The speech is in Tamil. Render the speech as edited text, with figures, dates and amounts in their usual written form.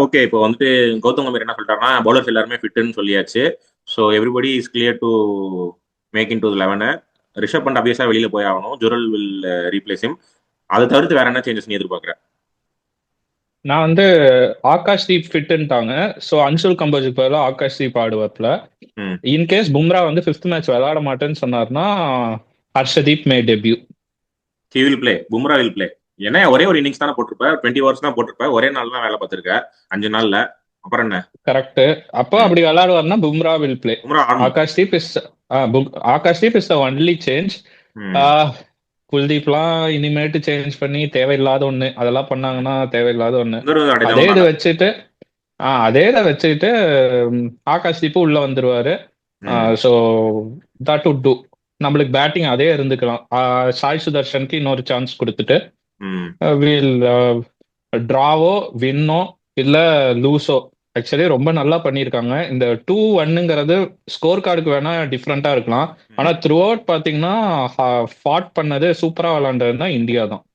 ஓகே. இப்போ வந்துட்டு கௌதம் கம்பீர் என்ன சொல்லிட்டாருன்னா, பவுலர்ஸ் எல்லாருமே ஃபிட்ன்னு சொல்லியாச்சு. So everybody is clear to make in to 11. Rishabh Pant அபியஸா வெளியில போய் ஆகணும். Jurel will replace him. அதை தவிர்த்து வேற என்ன சேஞ்சஸ் நீ எதிர்பார்க்குற? நான் வந்து ஆகாஷ் தீப் ஃபிட்டுன்ட்டாங்க. ஸோ அன்சுல் கம்போஜுக்கு பதிலாக ஆகாஷ் தீப் ஆடுவாப்ல. ம். இன்கேஸ் பும்ரா வந்து ஃபிஃப்த் மேட்ச் விளையாட மாட்டேன்னு சொன்னார்னா Harshdeep may debut. He will play. Bumrah will play. ஏன்னா ஒரே ஒரு இன்னிங்ஸ் தானே போட்டிருப்ப, 20 ஓவர்ஸ் தான் போட்டிருப்ப, ஒரே நாள் தான் வேலை பார்த்திருக்க, 5 நாள்ல. அப்புறம் என்ன? கரெக்ட். அப்போ ம். அப்படி விளையாடுவார்னா பும்ரா வில் பிளே. பும்ரா ஆடணும். Akash Deep is Akash Deep is the only change. ம். குல்தீப்லாம் இனிமேட்டு சேஞ்ச் பண்ணி தேவையில்லாத ஒண்ணு அதெல்லாம் பண்ணாங்கன்னா தேவையில்லாத ஒண்ணு. சுந்தர் ஜடேஜா அதே இது வரலாம்ல. வச்சுட்டு அதே இதை வச்சுக்கிட்டு ஆகாஷ் தீப்பு உள்ள வந்துருவாரு. ம். So that would two. நம்மளுக்கு பேட்டிங் அதே இருந்துக்கலாம். சாய் சுதர்ஷனுக்கு இன்னொரு சான்ஸ் கொடுத்துட்டு ம். வீல் டிராவோ வின்னோ இல்ல லூஸோ. ஆக்சுவலி ரொம்ப நல்லா பண்ணியிருக்காங்க. இந்த 2-1ங்கிறது ஸ்கோர் கார்டுக்கு வேணா டிஃப்ரெண்டா இருக்கலாம். ஆனா ம். த்ரூ அவுட் பாத்தீங்கன்னா ஃபாட் பண்ணது சூப்பரா விளையாண்டதுன்னா இந்தியா தான்.